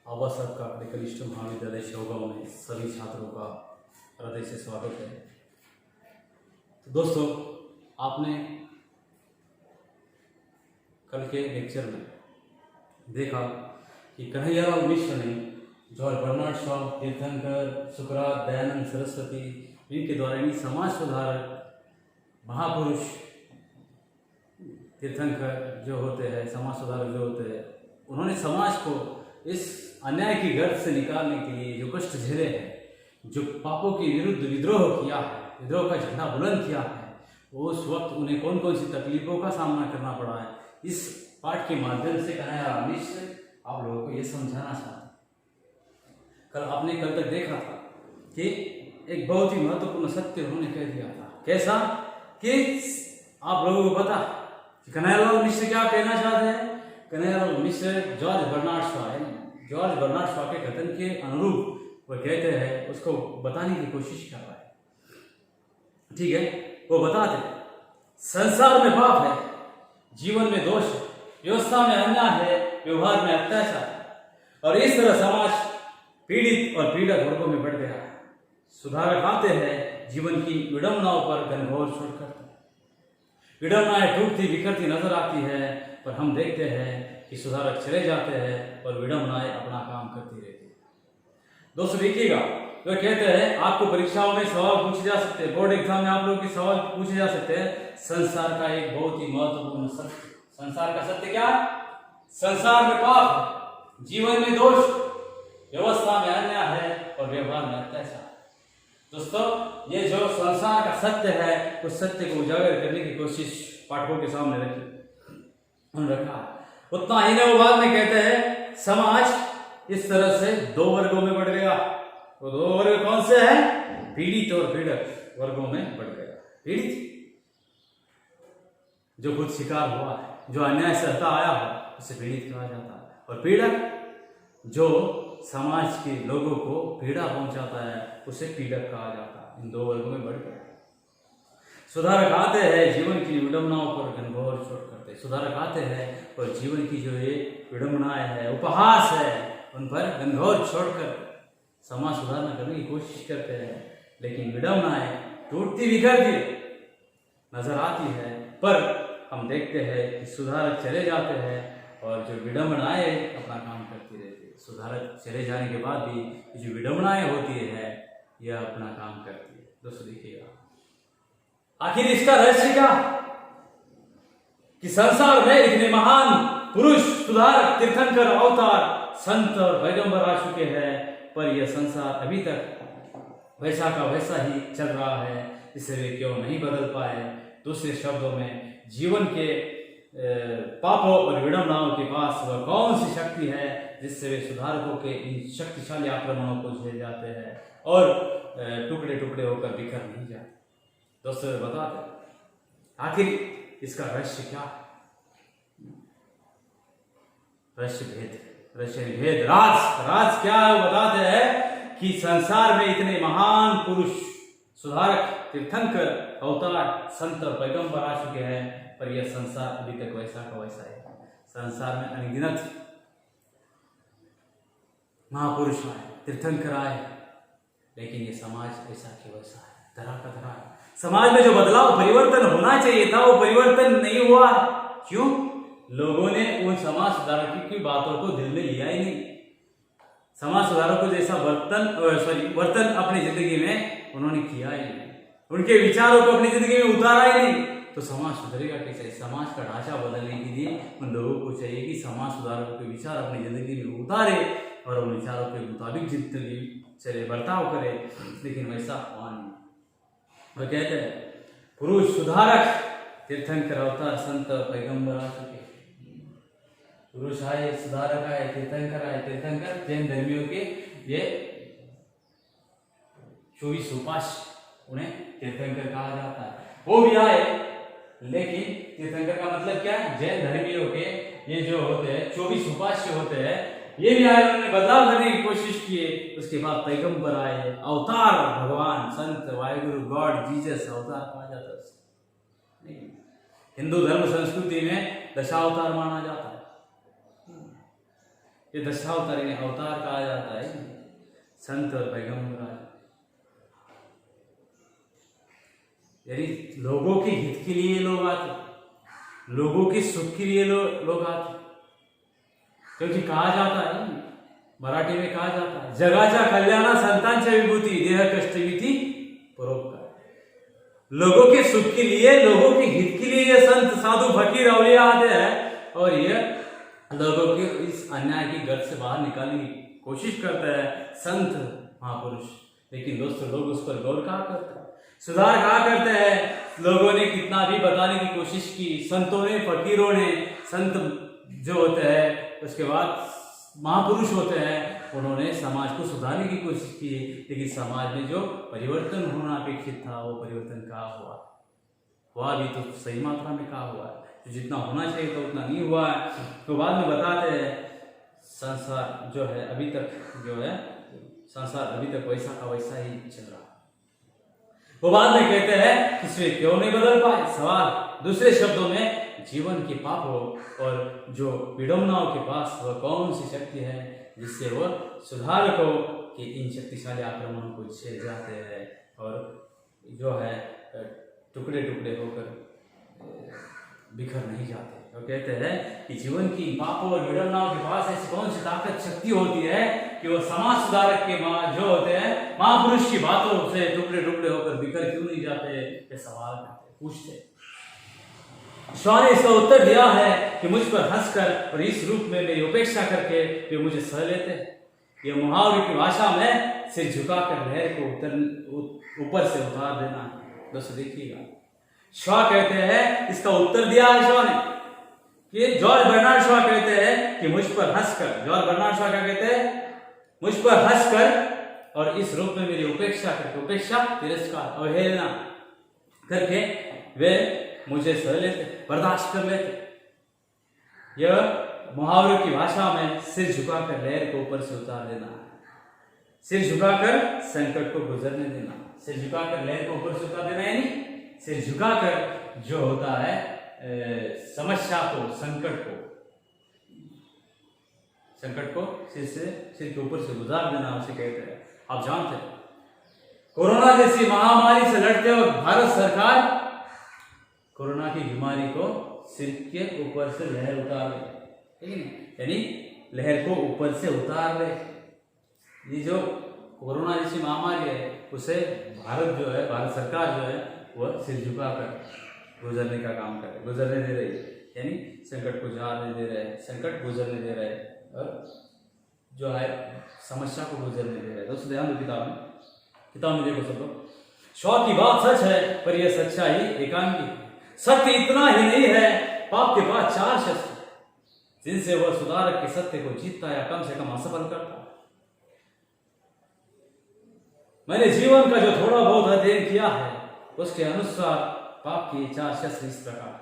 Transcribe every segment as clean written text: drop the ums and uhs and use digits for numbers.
आबा साहब का कनिष्ठ महाविद्यालय शिवगांव में सभी छात्रों का हृदय से स्वागत है। तो दोस्तों, आपने कल के लेक्चर में देखा कि कन्हैयालाल मिश्र ने जॉर्ज बर्नार्ड शॉ, तीर्थंकर, सुकरात, दयानंद सरस्वती, इनके द्वारा यानी समाज सुधारक महापुरुष तीर्थंकर जो होते हैं, समाज सुधारक जो होते हैं, उन्होंने समाज को इस अन्याय की गर्त से निकालने के लिए जो कष्ट झेले हैं, जो पापों के विरुद्ध विद्रोह किया है, विद्रोह का झंडा बुलंद किया है, वो उस वक्त उन्हें कौन कौन सी तकलीफों का सामना करना पड़ा है, इस पाठ के माध्यम से कन्हैयालाल मिश्र आप लोगों को ये समझाना चाहते हैं। आपने कल तक देखा था कि एक बहुत ही महत्वपूर्ण सत्य उन्होंने कह दिया था। कैसा कि आप लोगों को पता कि कन्हैयालाल मिश्र क्या कहना चाहते हैं। कन्हैयालाल मिश्र जॉर्ज बर्नार्ड शॉ के कथन के अनुरूप वो कहते हैं, उसको बताने की कोशिश कर रहा है। ठीक है, वो बताते संसार में पाप है, जीवन में दोष है, व्यवस्था में अन्याय है, व्यवहार में अत्याचार, और इस तरह समाज पीड़ित और पीड़क वर्गों में बढ़ गया है। सुधारक आते हैं, जीवन की विडंबनाओं पर घनघोर शोध करते हैं। विडंबनाएं टूटती बिखरती नजर आती है, पर हम देखते हैं कि सुधारक चले जाते हैं और विडंबनाएं अपना काम करती रहती है। दोस्तों देखिएगा, वो कहते हैं आपको परीक्षाओं में सवाल पूछे जा सकते हैं, बोर्ड एग्जाम में आप लोगों के सवाल पूछे जा सकते हैं। संसार का एक बहुत ही महत्वपूर्ण सत्य, संसार का सत्य क्या? संसार में पाप है, जीवन में दोष, व्यवस्था में अन्याय है और व्यवहार में अत्याचार। दोस्तों, ये जो संसार का सत्य है, उस सत्य को उजागर करने की कोशिश पाठकों के सामने रखा। उतना ही नहीं, वो बाद में कहते हैं समाज इस तरह से दो वर्गों में बढ़ गया। वो दो वर्ग कौन से हैं? पीड़ित और पीड़क वर्गों में बढ़ गया। पीड़ित जो खुद शिकार हुआ है, जो अन्याय से हटा आया है, उसे पीड़ित कहा जाता है, और पीड़क जो समाज के लोगों को पीड़ा पहुंचाता है, उसे पीड़क कहा जाता है। इन दो वर्गों में बढ़ गया। सुधारक आते हैं, जीवन की विडंबनाओं पर घनघोर चोट करते हैं। सुधारक आते हैं और जीवन की जो ये विडंबनाएं है, उपहास है, उन पर घनघोर छोड़कर समाज सुधारना करने की कोशिश करते हैं। लेकिन विडंबनाएं टूटती बिखरती नजर आती है, पर हम देखते हैं कि सुधारक चले जाते हैं और जो विडंबनाएं अपना काम करती रहती है। सुधारक चले जाने के बाद भी जो विडंबनाएं होती है, यह अपना काम करती है। दोस्तों देखिएगा, आखिर इसका रहस्य क्या कि संसार में इतने महान पुरुष, सुधारक, तीर्थंकर, अवतार, संत और पैगंबर आ चुके हैं, पर यह संसार अभी तक वैसा का वैसा ही चल रहा है। इसे वे क्यों नहीं बदल पाए? दूसरे शब्दों में, जीवन के पापों और विडंबनाओं के पास वह कौन सी शक्ति है जिससे वे सुधारकों के इन शक्तिशाली आक्रमणों को झेल जाते हैं और टुकड़े टुकड़े होकर बिखर नहीं जाते? दोस्तों बताते आखिर इसका रहस्य क्या है? रहस्य भेद, राज क्या है? बताते हैं कि संसार में इतने महान पुरुष, सुधारक, तीर्थंकर, अवतार, संत और पैगंबर आ चुके हैं, पर यह संसार अभी तक वैसा का वैसा है। संसार में अनगिनत महापुरुष आए, तीर्थंकर आए, लेकिन ये समाज ऐसा कि वैसा है, धरा का धरा है। समाज में जो बदलाव, परिवर्तन होना चाहिए था, वो परिवर्तन नहीं हुआ। क्यों? लोगों ने उन समाज सुधारकों की बातों को दिल में लिया ही नहीं। समाज सुधारकों जैसा वर्तन अपनी जिंदगी में उन्होंने किया ही नहीं, उनके विचारों को अपनी जिंदगी में उतारा ही नहीं। तो समाज सुधरेगा कैसे? समाज का ढांचा बदलने के लिए उन लोगों को चाहिए कि समाज सुधारकों के विचार अपनी जिंदगी में उतारे और उन विचारों के मुताबिक जिंदगी चले, बर्ताव करे। लेकिन वैसा हुआ नहीं। वो कहते हैं पुरुष, सुधारक, तीर्थंकर, अवतार, संत, पैगंबर आ चुके। पुरुष आए, सुधारक आए, तीर्थंकर आए। तीर्थंकर जैन धर्मियों के ये 24 उपास्य, उन्हें तीर्थंकर कहा जाता है। वो भी आए, लेकिन तीर्थंकर का मतलब क्या है? जैन धर्मियों के ये जो होते हैं 24 उपास्य होते हैं, ये भी आए, उन्होंने बदलाव करने की कोशिश किए। उसके बाद पैगंबर आए, अवतार, भगवान, संत, वाहिगुरु, गॉड, जीसस अवतार कहा जाता है। हिंदू धर्म संस्कृति में दशावतार माना जाता है। ये दशावतार इन्हें अवतार कहा जाता है, संत और पैगंबर, यानी लोगों के हित के लिए लोग आते, लोगों के सुख के लिए लोग आते। क्योंकि कहा जाता है, मराठी में कहा जाता है, जगाच्या कल्याणा संतांच्या विभूती देह कष्ट विधी परोपकार। लोगों के सुख के लिए, लोगों के हित के लिए ये संत साधु फकीर औलिया आते हैं और ये लोगों के इस अन्याय की गर्त से बाहर निकालने की कोशिश करते हैं, संत महापुरुष। लेकिन दोस्तों, लोग उस पर गौर कहाँ करते हैं, सुधार कहाँ करते हैं। लोगों ने कितना भी बताने की कोशिश की, संतों ने, फकीरों ने, संत जो होते हैं, उसके बाद महापुरुष होते हैं, उन्होंने समाज को सुधारने की कोशिश की, लेकिन समाज में जो परिवर्तन होना अपेक्षित था वो परिवर्तन कहाँ हुआ भी तो सही मात्रा में कहाँ हुआ है, तो जितना होना चाहिए था उतना नहीं हुआ है। तो बाद में बताते हैं संसार जो है अभी तक वैसा का वैसा ही चल रहा है। वो बाद में कहते हैं इसमें क्यों नहीं बदल पाए। सवाल दूसरे शब्दों में, जीवन के पापों और जो विडम्बनाओं के पास वह कौन सी शक्ति है जिससे वह सुधारकों के इन शक्तिशाली आक्रमण को झेल जाते हैं और जो है टुकड़े टुकड़े होकर बिखर नहीं जाते। वो कहते हैं कि जीवन की पापों और विडम्बनाओं के पास ऐसी कौन सी ताकत शक्ति होती है कि वो समाज सुधारक के जो होते हैं महापुरुष की बातों से टुकड़े टुकड़े होकर बिखर क्यों नहीं जाते, ये सवाल करते, पूछते। शाह ने इसका उत्तर दिया है कि मुझ पर हंसकर और इस रूप में मेरी उपेक्षा करके वे मुझे सह लेते हैं। ये मुहावरे की भाषा में सिर झुकाकर लहर को ऊपर से उतार देना है। दोस्तों देखिएगा, शाह कहते हैं, इसका उत्तर दिया है शाह ने कि जॉर्ज बर्नार्ड शॉ कहते हैं कि मुझ पर हंसकर, जॉर्ज बर्नार्ड शॉ क्या कहते हैं, मुझ पर हंसकर और इस रूप में मेरी उपेक्षा करके, उपेक्षा तिरस्कार अवहेलना करके वे मुझे सह लेते, बर्दाश्त कर लेते। यह मुहावरे की भाषा में सिर झुकाकर लहर को ऊपर से उतार देना है, सिर झुकाकर संकट को गुजरने देना, सिर झुकाकर लहर को ऊपर से उतार देना, यानी सिर झुकाकर जो होता है समस्या को, संकट को सिर के ऊपर से गुजार देना, उसे कहते हैं। आप जानते हैं कोरोना जैसी महामारी से लड़ते वक्त भारत सरकार कोरोना की बीमारी को सिर के ऊपर से लहर उतार ले, ठीक है, यानी लहर को ऊपर से उतार ले। ये जो कोरोना जैसी महामारी है उसे भारत सरकार जो है वह सिर झुकाकर गुजरने का काम करे, गुजरने दे रही है, यानी संकट को जाने दे रहे हैं, संकट गुजरने दे रहे हैं और जो है समस्या को गुजरने दे रहे हैं। दोस्तों ध्यान दो, किताब में देखो सब लोग, शॉ की बात सच है पर यह सच्चाई एकांगी है। सत्य इतना ही नहीं है, पाप के बाद 4 शस्त्र जिनसे वह सुधारक के सत्य को जीतता या कम से कम असफल करता है। मैंने जीवन का जो थोड़ा बहुत अध्ययन किया है उसके अनुसार पाप के 4 शस्त्र इस प्रकार,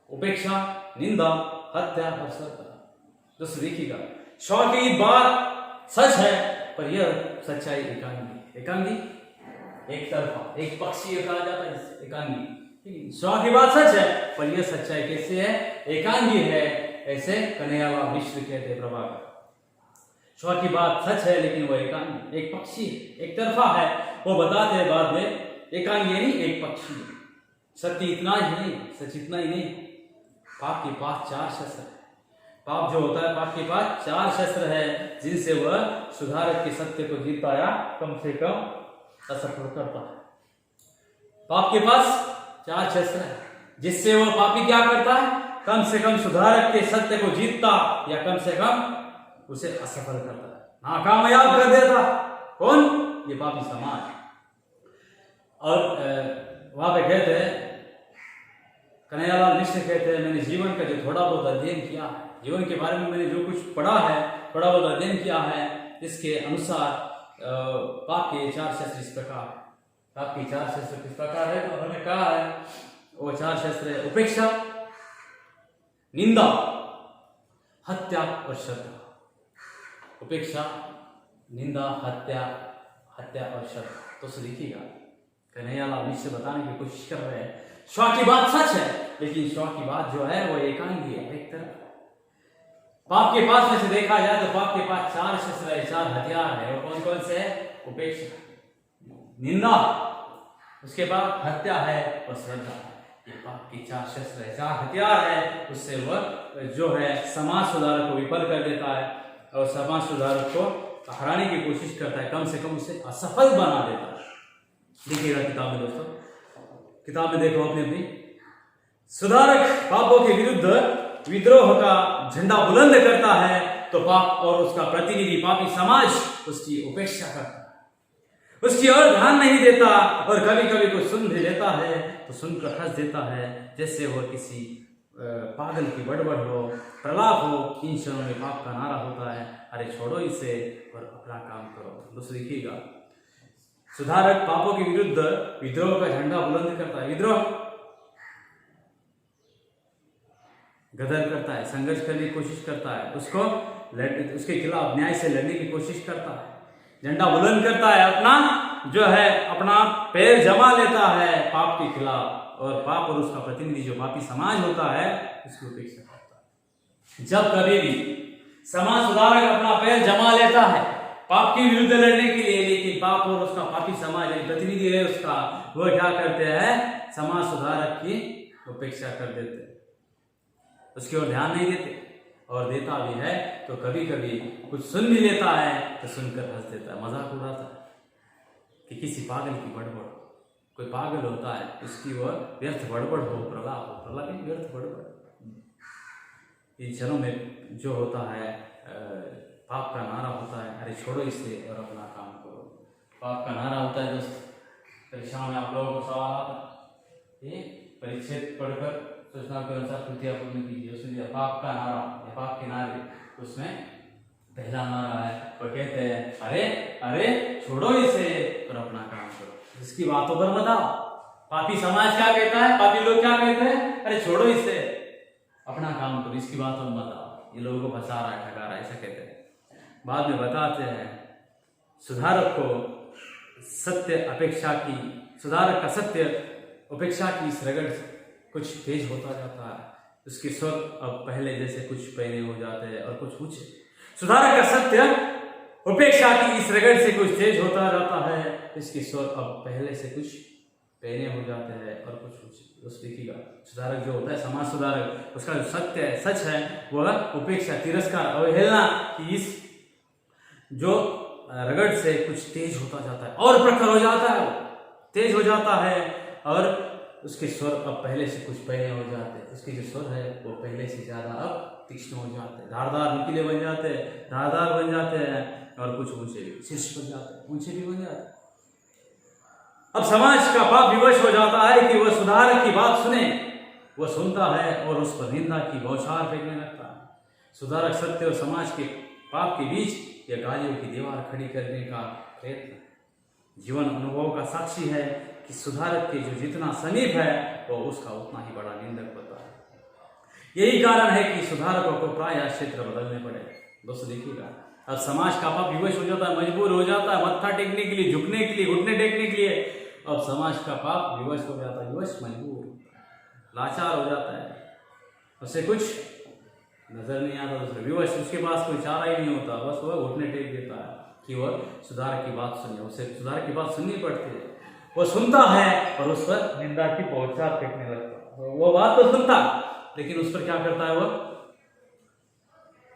उपेक्षा, निंदा, हत्या और श्रद्धा। दोस्तों देखिएगा, शॉ की बात सच है पर यह सच्चाई एकांगी, एकांगी एक तरफा, एक पक्षीय कहा जाता है एकांगी। शॉ की बात सच है पर यह सच्चाई कैसे है, एकांगी है, ऐसे कन्हैयालाल मिश्र कहते हैं प्रभाकर। शॉ की बात सच है लेकिन वह एकांगी, एक पक्षी, एक तरफा है। वो बताते हैं बाद में एकांगी यानी एक पक्षी। सत्य इतना ही नहीं, सच इतना ही नहीं, पाप के पास 4 शस्त्र है। पाप जो होता है, पाप के पास 4 शस्त्र है जिनसे वह सुधारक के सत्य को जीतता या कम से कम असफल करता है। पाप के पास 4 शस्त्र है जिससे वह पापी क्या करता है, कम से कम सुधारक के सत्य को जीतता या कम से कम उसे असफल करता है, नाकामयाब कर देता। कौन? ये पापी समाज। और वहां पे कहते हैं, कन्हैयालाल मिश्र कहते हैं, मैंने जीवन का जो थोड़ा बहुत अध्ययन किया है, जीवन के बारे में मैंने जो कुछ पढ़ा है, थोड़ा बहुत अध्ययन किया है, इसके अनुसार पाप के 4 शस्त्र इस प्रकार, पाप के 4 शस्त्र किस प्रकार है, तो उन्होंने कहा है वो 4 शस्त्र है, उपेक्षा, निंदा, हत्या और श्रद्धा। उपेक्षा, निंदा, हत्या और श्रद्धा। तो देखिएगा, कन्हैयालाल मिश्र बताने की कोशिश कर रहे हैं शॉ की बात सच है लेकिन शॉ की बात जो है वो एकांगी है, एक तरफ। पाप के पास में से देखा जाए तो पाप के पास 4 शस्त्र है, 4 हथियार है। और कौन कौन से है? उपेक्षा, निंदा, उसके बाद हत्या है और श्रद्धा है। ये पाप की 4 शस्त्र है, 4 हथियार है। उससे वह जो है समाज सुधारक को विफल कर देता है और समाज सुधारक को हराने की कोशिश करता है, कम से कम उसे असफल बना देता है। देखिएगा किताब में दोस्तों, किताब में देखो अपनी अपनी। सुधारक पापों के विरुद्ध विद्रोह का झंडा बुलंद करता है तो पाप और उसका प्रतिनिधि पापी समाज उसकी उपेक्षा करता है, उसकी ओर ध्यान नहीं देता और कभी कभी कुछ सुन भी लेता है तो सुनकर हंस देता है, जैसे वह किसी पागल की बड़बड़ हो, प्रलाप हो। इन क्षणों में पाप का नारा होता है, अरे छोड़ो इसे और अपना काम करो। दोस्तों देखिएगा, सुधारक पापों के विरुद्ध विद्रोह का झंडा बुलंद करता है। विद्रोह गदर करता है, संघर्ष करने की कोशिश करता है, उसके खिलाफ न्याय से लड़ने की कोशिश करता है, झंडा बुलंद करता है, अपना पैर जमा लेता है पाप के खिलाफ और पाप और उसका प्रतिनिधि जो पापी समाज होता है उसकी उपेक्षा करता है। जब कभी भी समाज सुधारक अपना पैर जमा लेता है पाप के विरुद्ध लड़ने के लिए, लेकिन पाप और उसका पापी समाज प्रतिनिधि है उसका, वह क्या करते हैं? समाज सुधारक की उपेक्षा कर देते हैं, उसकी ओर ध्यान नहीं देते, और देता भी है तो कभी कभी कुछ सुन भी लेता है तो सुनकर हंस देता है, मजाक उड़ाता है कि किसी पागल की बड़बड़। कोई पागल होता है उसकी वह व्यर्थ बड़बड़ हो, प्रलाप व्यर्थ बड़बड़। इन क्षणों में जो होता है पाप का नारा होता है, अरे छोड़ो इसे और अपना काम करो। पाप का नारा होता है दोस्तों, परीक्षा में आप लोगों को सवाल आता है, परिच्छेद पढ़कर सूचना के अनुसार कृतियां पूर्ण कीजिए। उसमें पाप का नारा, पाप के नारे, उसमें पहला नारा है, वो कहते हैं अरे अरे छोड़ो इसे और अपना काम करो। इसकी बातों पर बताओ, पापी समाज क्या कहता है, पापी लोग क्या कहते हैं? अरे छोड़ो इसे, अपना काम करो, इसकी बातों में बताओ। ये लोगों को फंसा रहा है, ठगा रहा है, ऐसा कहते हैं। बाद में बताते हैं सुधारक का सत्य उपेक्षा की इस रगड़ कुछ तेज होता जाता है, उसके स्वर अब पहले जैसे कुछ पहने हो जाते हैं और कुछ ऊंचे। सुधारक का सत्य उपेक्षा की इस रगड़ से कुछ तेज होता जाता है, इसके स्वर अब पहले से कुछ पहने हो जाते हैं और कुछ ऊंचे। दोस्तों देखिएगा, सुधारक जो होता है, समाज सुधारक, उसका जो सत्य है, सच है, वह उपेक्षा, तिरस्कार, अवहेलना की इस जो रगड़ से कुछ तेज होता जाता है और प्रखर हो जाता है, तेज हो जाता है और उसके स्वर अब पहले से कुछ पहले हो जाते हैं। उसके जो स्वर है वो पहले से ज्यादा अब तीक्ष्ण हो जाते हैं, धारदार नुकीले बन जाते हैं, धारदार बन जाते हैं और कुछ ऊंचे भी, शीर्ष बन जाते हैं, ऊंचे भी बन जाते हैं। अब समाज का पाप विवश हो जाता है कि वह सुधारक की बात सुने, वह सुनता है और उस पर निंदा की बौछार फेंकने लगता है। सुधारक सत्य और समाज के पाप के बीच यह गालियों की दीवार खड़ी करने का प्रयत्न जीवन अनुभव का साक्षी है कि सुधारक के जो जितना समीप है वो उसका उतना ही बड़ा निंदक होता है। यही कारण है कि सुधारकों को प्राय क्षेत्र बदलने पड़े। दोस्तों देखिएगा, अब समाज का पाप विवश हो जाता है, मजबूर हो जाता है मत्था टेकने के लिए, झुकने के लिए, घुटने टेकने के लिए। अब समाज का पाप विवश हो जाता है, विवश मजबूर, लाचार हो जाता है, उसे कुछ नजर नहीं आता, दूसरे विवश, उसके पास कोई चारा ही नहीं होता, बस वह घुटने टेक देता है कि वह सुधारक की बात सुने। उसे सुधारक की बात सुननी पड़ती है, वो सुनता है और उस पर निंदा की बौछार फेंकने लगता है। वो बात तो सुनता लेकिन उस पर क्या करता है,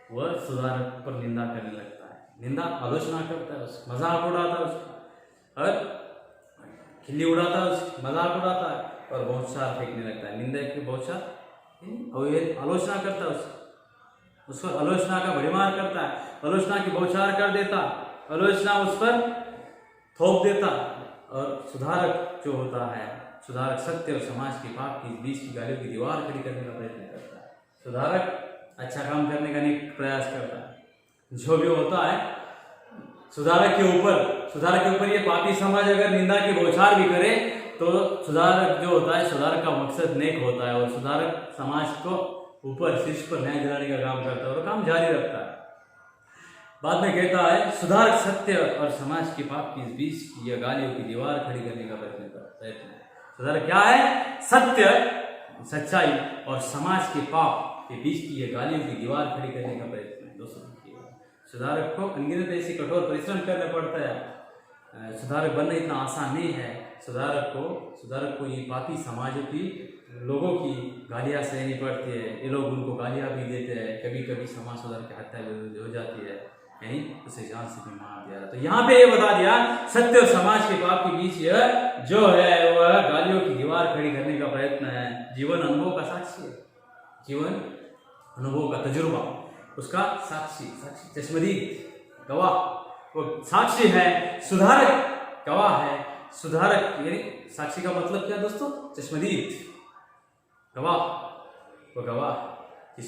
वह सुधारक पर निंदा करने लगता है, निंदा आलोचना करता है, उसका मजाक उड़ाता है, उसका और खिल्ली उड़ाता है, उसकी मजाक उड़ाता है और बौछार फेंकने लगता है, निंदा की बौछार, आलोचना करता है, उसको आलोचना का भड़ीमार करता है, आलोचना की बौछार कर देता, आलोचना उस पर थोप देता। और सुधारक जो होता है, सुधारक सत्य और समाज के पाप के बीच की गालियों की दीवार खड़ी करने का प्रयत्न करता है। सुधारक अच्छा काम करने का अनेक प्रयास करता है। जो भी होता है सुधारक के ऊपर ये पापी समाज अगर निंदा की बौछार भी करे तो सुधारक जो होता है, सुधारक का मकसद नेक होता है और सुधारक समाज को ऊपर शीर्ष पर न्याय दिलाने का काम करता है और काम जारी रखता है। बाद में कहता है सुधारक सत्य और समाज के पाप के बीच की यह गालियों की दीवार खड़ी करने का प्रयत्न करता है। सुधारक क्या है? सत्य, सच्चाई और समाज के पाप के बीच की ये गालियों की दीवार खड़ी करने का प्रयत्न है। दोस्तों सुधारक को अनगिनत ऐसी कठोर परिश्रम करना पड़ता है। सुधारक बनना इतना आसान नहीं है। सुधारक को ये पापी समाजों की लोगों की गालियाँ सहनी पड़ती है। ये लोग उनको गालियाँ भी देते हैं। कभी कभी समाज सुधार की हत्या हो जाती है, यानी उसे जान से भी मार दिया। तो यहाँ पे ये बता दिया सत्य और समाज के पाप के बीच यह जो है वह गालियों की दीवार खड़ी करने का प्रयत्न है। जीवन अनुभव का साक्षी है, जीवन अनुभव का तजुर्बा, उसका साक्षी चश्मदीद गवाह, वो साक्षी है। सुधारक गवाह है। सुधारक यानी साक्षी का मतलब क्या दोस्तों? चश्मदीद गवाह, वो गवाह कि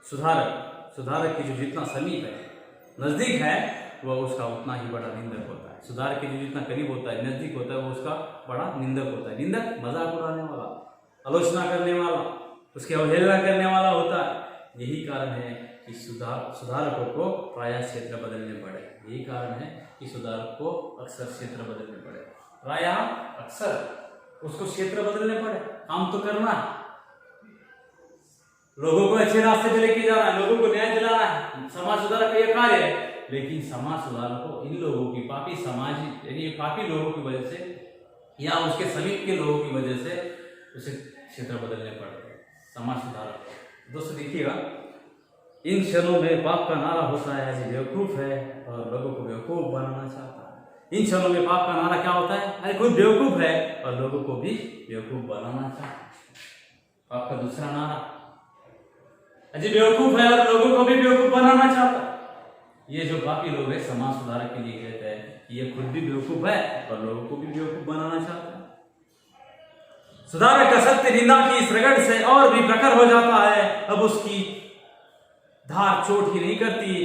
सुधारक की जो जितना समीप है, नजदीक है, वह उसका उतना ही बड़ा निंदक होता है। सुधारक के जो जितना करीब होता है, नजदीक होता है, वो उसका बड़ा निंदक होता है। निंदक मजाक उड़ाने वाला, आलोचना करने वाला, उसकी अवहेलना करने वाला होता है। यही कारण है कि सुधारकों को प्रायः क्षेत्र बदलने पड़े। यही कारण है कि सुधारक को अक्सर क्षेत्र बदलने पड़े, प्रायः अक्सर उसको क्षेत्र बदलने पड़े। काम तो करना है, लोगों को अच्छे रास्ते पे लेके जाना है, लोगों को न्याय दिलाना है, समाज सुधारक का यह कार्य है। लेकिन समाज सुधारक को इन लोगों की पापी समाज यानी पापी लोगों की वजह से या उसके समीप के लोगों की वजह से उसे क्षेत्र बदलने पड़ते हैं समाज सुधारक। दोस्तों देखिएगा, इन क्षणों में पाप का नारा होता है ऐसे बेवकूफ है और लोगों को बेवकूफ बनाना चाहता है। इन क्षणों में पाप का नारा क्या होता है? अरे खुद बेवकूफ है और लोगों को भी बेवकूफ बनाना चाहता है। पाप का दूसरा नारा अजय बेवकूफ है और लोगों को भी बेवकूफ बनाना चाहता है। ये जो पापी लोग हैं समाज सुधारक के लिए कहते हैं कि ये खुद भी बेवकूफ है और लोगों को भी बेवकूफ बनाना चाहता है। सुधारक का सत्य निंदा की इस रगड़ से और भी प्रखर हो जाता है। अब उसकी धार चोट ही नहीं करती,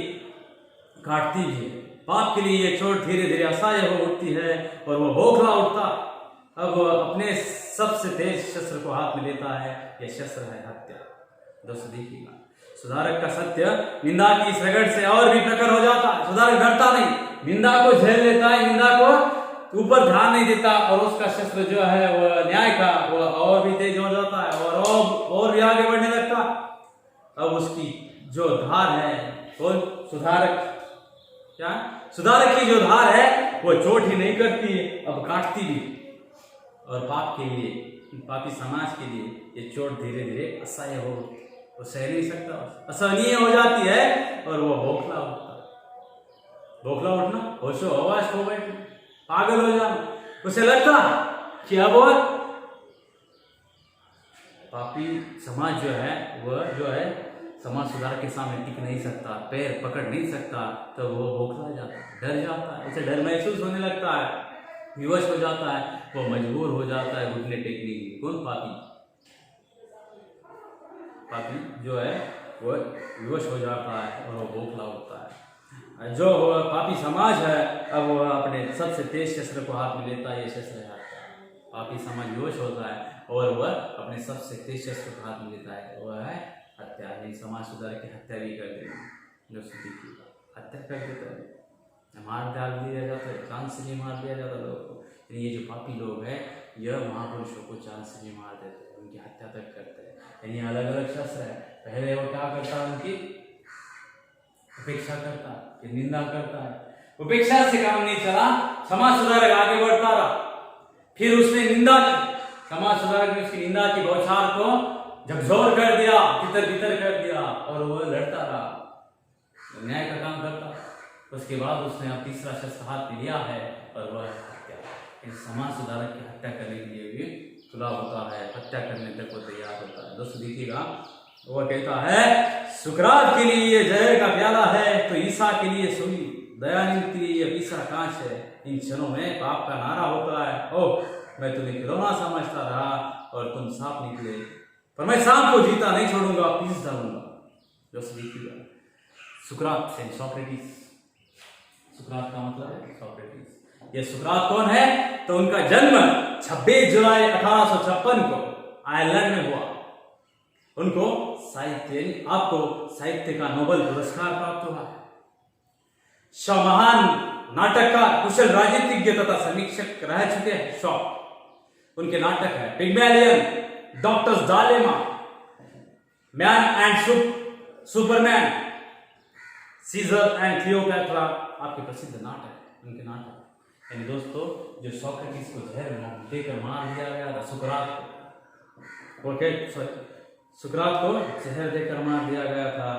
काटती भी। पाप के लिए ये चोट धीरे धीरे असह्य हो उठती है और वो बौखला उठता। अब अपने सबसे तेज शस्त्र को हाथ में लेता है। यह शस्त्र है हत्या। दोस्तों देखिएगा, सुधारक का सत्य निंदा की इस रगड़ से और भी प्रखर हो जाता है। सुधारक डरता नहीं, निंदा को झेल लेता है, निंदा को ऊपर ध्यान नहीं देता और उसका शस्त्र जो है वह न्याय का वह और भी तेज हो जाता है और भी आगे बढ़ने लगता। अब उसकी जो धार है, कौन? सुधारक। क्या? सुधारक की जो धार है वो चोट ही नहीं करती, अब काटती भी। और पाप के लिए, पापी समाज के लिए ये चोट धीरे धीरे असह्य हो, वो सह नहीं सकता, असहनीय हो जाती है और वो बौखला उठता। बौखला उठना, होशो हवास खो बैठना, पागल हो जाना। उसे लगता कि अब और पापी समाज जो है वह जो है समाज सुधारक के सामने टिक नहीं सकता, पैर पकड़ नहीं सकता, तो वो बौखला जाता है, डर जाता है, उसे डर महसूस होने लगता है, विवश हो जाता है, वो मजबूर हो जाता है घुटने टेकने के लिए। कौन? पापी जो है वो विवश हो जाता है और वो बौखला होता है। जो पापी समाज है अब वह अपने सबसे तेज शस्त्र को हाथ में लेता है। ये शस्त्र है हत्या। पापी समाज विवश होता है और वह अपने सबसे तेज शस्त्र को हाथ में लेता है, वह है हत्या। नहीं, समाज सुधारक की हत्या भी कर देगा। जो देखिएगा, हत्या कर देता है, मार डाल दिया जाता है, जान से नहीं मार दिया जाता लोगों को। ये जो पापी लोग हैं यह महापुरुषों को जान से नहीं मार देते, उनकी हत्या तक करते हैं। यानी अलग अलग शस्त्र है। पहले वो क्या करता है? उनकी उपेक्षा करता है, निंदा करता है। उपेक्षा से काम नहीं चला, समाज सुधारक आगे बढ़ता रहा। फिर उसने निंदा की, समाज सुधारक ने उसकी निंदा की, बौछार को झकझोर कर दिया, तितर बितर कर दिया और वो लड़ता रहा, न्याय का काम करता। उसके बाद उसने अब तीसरा शस्त्र हाथ में लिया है और वह हत्या। इस समाज सुधारक की हत्या करने के लिए भी खुला होता है, हत्या करने तक वो तैयार होता है। दोस्तों देखिएगा, वह कहता है सुकरात के लिए ये जहर का प्याला है तो ईसा के लिए सुई, दयानंद के लिए पीसा कांच है। इन क्षणों में पाप का नारा होता है, ओह मैं तुम्हें खिलौना समझता रहा और तुम सांप निकले, पर मैं सांप को जीता नहीं छोड़ूंगा, पीस डालूंगा। दोस्तों देखिएगा, सुकरात से सोक्रेटिस, सुकरात का मतलब है सोक्रेटिस। ये सुकरात कौन है? तो उनका जन्म 26 जुलाई 1856 को आयरलैंड में हुआ। उनको साहित्य, आपको साहित्य का नोबेल पुरस्कार प्राप्त हुआ है। महान नाटककार, कुशल राजनीतिज्ञ तथा समीक्षक रह चुके हैं शॉ। उनके नाटक है Pygmalion, doctor's dilemma, man and superman, Caesar and Cleopatra आपके प्रसिद्ध नाटक, उनके नाटक। यानी दोस्तों जो सोक्रेटिस को जहर देकर मार दिया गया था, सुकरात को जहर देकर मार दिया गया था।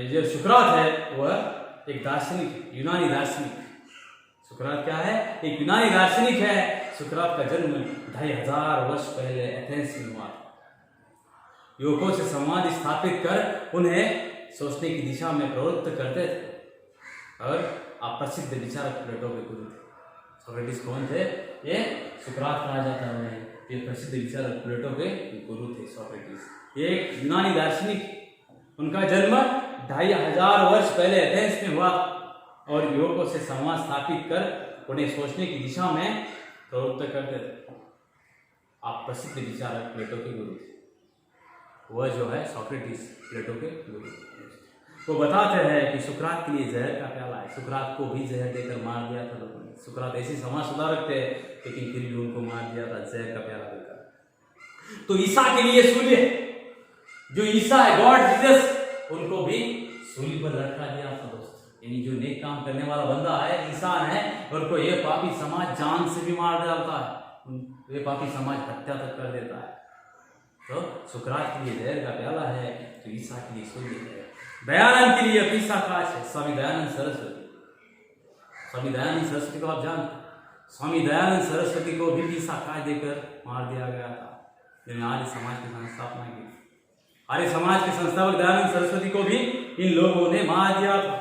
जो सुकरात है वह एक दार्शनिक, यूनानी दार्शनिक। सुकरात क्या है? एक यूनानी दार्शनिक है। सुकरात का जन्म 2500 वर्ष पहले एथेंस में हुआ था। युवकों से संवाद स्थापित कर उन्हें सोचने की दिशा में प्रवृत्त करते थे और आप प्रसिद्ध विचारक प्लेटो के गुरु थे। सोक्रेटिस कौन थे? ये सुकरात कहा जाता है। ये प्रसिद्ध विचारक प्लेटो के गुरु थे सोक्रेटिस। ये एक यूनानी दार्शनिक। उनका जन्म 2500 वर्ष पहले एथेंस में हुआ और युवकों से संवाद स्थापित कर उन्हें सोचने की दिशा में प्रवृत्त करते थे। आप प्रसिद्ध विचारक प्लेटो के गुरु थे। वह जो है सोक्रेटिस प्लेटो के गुरु। वो बताते हैं कि सुकरात के लिए जहर का प्याला है। सुकरात को भी जहर देकर मार दिया था लोगों ने। सुकरात ऐसे समाज सुधारक थे, लेकिन फिर भी उनको मार दिया था जहर का प्याला देकर। तो ईसा के लिए सूली, जो ईसा है, गॉड जीसस, उनको भी सूली पर लटका दिया था दोस्त। यानी जो नेक काम करने वाला बंदा है, इंसान है, उनको ये पापी समाज जान से भी मार डालता है। ये पापी समाज हत्या तक कर देता है। तो सुकरात के लिए जहर का प्याला है, तो ईसा के लिए सूली है। दयानंद के लिए पीसा काश है। स्वामी दयानंद सरस्वती, स्वामी दयानंद सरस्वती को आप जानते हैं। स्वामी दयानंद सरस्वती को भी पीसा काश देकर मार दिया गया था, जिन्होंने आर्य समाज की संस्थापना की। आर्य समाज के संस्थापक दयानंद सरस्वती को भी इन लोगों ने मार दिया था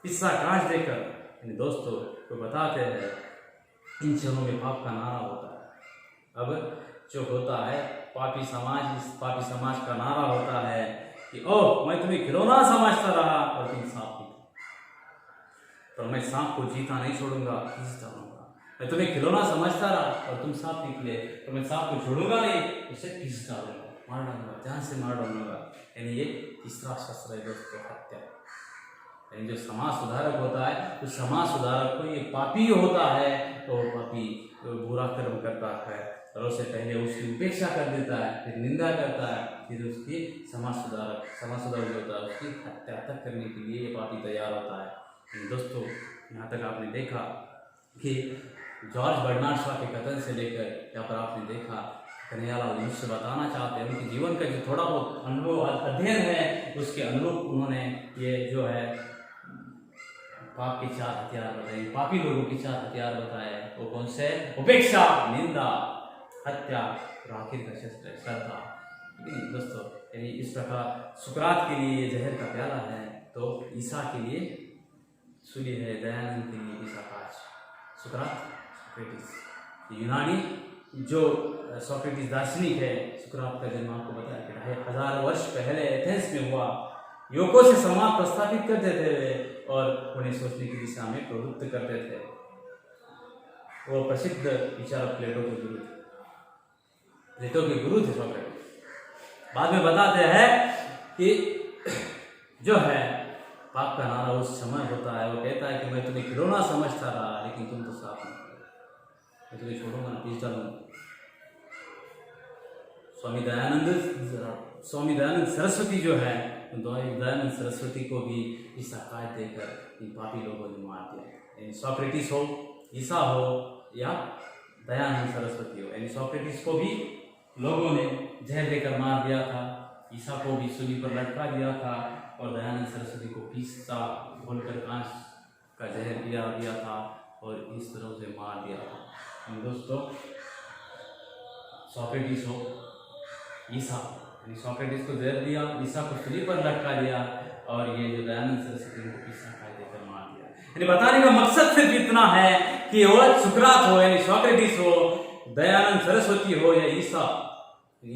पीसा काश देकर। दोस्तों को बताते हैं इन चरणों में पाप का नारा होता है। अब जो होता है पापी समाज, इस पापी समाज का नारा होता है कि ओह मैं तुम्हें खिलौना समझता रहा और तुम सांप निकले, पर मैं सांप को जीता नहीं छोड़ूंगा, पीस डालूंगा। मैं तुम्हें खिलौना समझता रहा और तुम सांप निकले, तो मैं सांप को छोड़ूंगा नहीं, उसे पीस डालूंगा, मार डालूंगा, जान से मार डालूंगा। यानी ये तीसरा शस्त्र है दोस्तों, हत्या। यानी जो समाज सुधारक होता है, उस समाज सुधारक को ये पापी होता है, तो पापी बुरा कर्म करता है और उससे पहले उसकी उपेक्षा कर देता है, फिर निंदा करता है, फिर उसकी समाज सुधारक जो होता है उसकी हत्या तक करने के लिए ये पापी तैयार होता है। दोस्तों यहाँ तक आपने देखा कि जॉर्ज बर्नार्ड शॉ के कथन से लेकर यहाँ पर आपने देखा कन्हैयालाल मिश्र बताना चाहते हैं उनके जीवन का जो थोड़ा बहुत अनुभव अध्ययन है, उसके अनुरूप उन्होंने ये जो है पाप के 4 हथियार बताए, पापी लोगों के 4 हथियार बताए। वो कौन से? उपेक्षा, निंदा, हत्या और आखिर का शस्त्र श्रद्धा। दोस्तों यानी इस प्रकार सुकरात के लिए जहर का प्याला है, तो ईसा के लिए सूली है, दयानंद के लिए ईसा काश। सुकरात सोक्रेटिस यूनानी जो सोक्रेटिस दार्शनिक है। सुकरात का जन्म आपको बताया कि 2500 वर्ष पहले एथेंस में हुआ। युवकों से संवाद प्रस्थापित करते थे और उन्हें सोचने की दिशा में प्रवृत्त करते थे। वो प्रसिद्ध विचारक प्लेटो के गुरु थे। प्लेटो के गुरु थे सोक्रेटिस। बाद में बताते हैं कि जो है पाप का नारा उस समय होता है, वो कहता है कि मैं तुम्हें खिलौना समझता रहा, लेकिन तुम तो साफ नहीं, मैं तुम्हें छोड़ूंगा ना, पीस डालूंगा। स्वामी दयानंद सरस्वती जो है, दयानंद सरस्वती को भी ईसा काश देकर इन पापी लोगों ने मार दिया। सोक्रेटिस हो, ईसा हो या दयानंद सरस्वती हो, यानी सोक्रेटिस को भी लोगों ने जहर देकर मार दिया था, ईसा को भी सूली पर लटका दिया था और दयानंद सरस्वती को पीसा घोलकर कांच का जहर पिला दिया था और इस तरह से मार दिया था। दोस्तों सोक्रेटिस हो, ईसा, सोक्रेटिस को जहर दिया, ईसा को सूली पर लटका दिया और ये जो दयानंद सरस्वती को पीसा काट देकर मार दिया। यानी बताने का मकसद सिर्फ इतना है कि वो सुकरात हो यानी सोक्रेटिस हो, दयानंद सरस्वती हो या ईसा,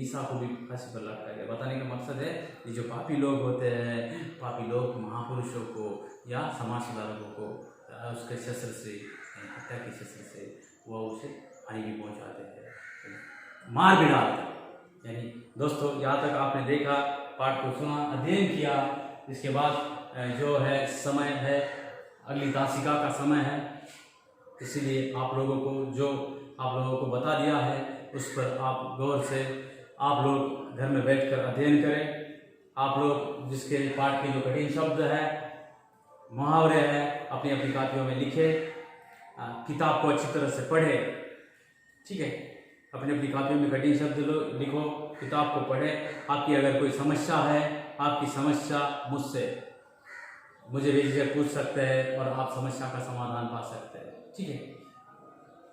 ईसा को भी फांसी पर लटका दिया। बताने का मकसद है ये जो पापी लोग होते हैं, पापी लोग महापुरुषों को या समाज सुधारकों को उसके शस्त्र से, हत्या के शस्त्र से वो उसे हानि भी पहुंचाते हैं, मार भी डालते हैं। यानी दोस्तों यहाँ तक आपने देखा, पाठ को सुना, अध्ययन किया। इसके बाद जो है समय है, अगली दासिका का समय है, इसीलिए आप लोगों को जो आप लोगों को बता दिया है उस पर आप गौर से आप लोग घर में बैठकर अध्ययन करें। आप लोग जिसके पाठ के जो कठिन शब्द है, मुहावरे हैं, अपनी अपनी कापियों में लिखे, किताब को अच्छी तरह से पढ़े। ठीक है, अपनी अपनी कापियों में कठिन शब्द लिखो, किताब को पढ़े। आपकी अगर कोई समस्या है, आपकी समस्या मुझे बेझिझक पूछ सकते हैं और आप समस्या का समाधान पा सकते हैं। ठीक है,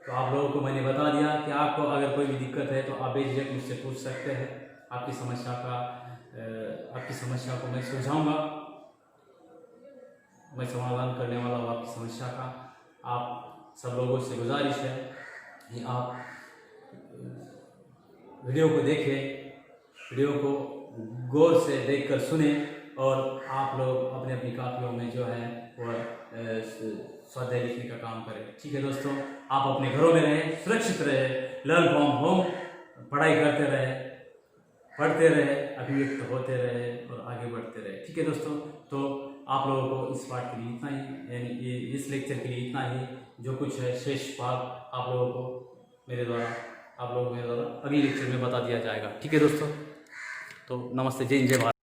तो आप लोगों को मैंने बता दिया कि आपको अगर कोई भी दिक्कत है तो आप बेझिझक मुझसे पूछ सकते हैं। आपकी समस्या को मैं सुलझाऊंगा, मैं समाधान करने वाला हूँ आपकी समस्या का। आप सब लोगों से गुजारिश है कि आप वीडियो को देखें, वीडियो को गौर से देखकर सुने और आप लोग अपने अपनी कापियों में जो है वो स्वाध्याय लिखने का काम करें। ठीक है दोस्तों, आप अपने घरों में रहें, सुरक्षित रहे, लर्न फ्रॉम होम, पढ़ाई करते रहे, पढ़ते रहे, अभिव्यक्त होते रहे और आगे बढ़ते रहे। ठीक है दोस्तों, तो आप लोगों को इस पाठ के लिए इतना ही, यानी इस लेक्चर के लिए इतना ही। जो कुछ है शेष भाग आप लोगों को मेरे द्वारा अगले लेक्चर में बता दिया जाएगा। ठीक है दोस्तों, तो नमस्ते, जय हिंद, जय भारत।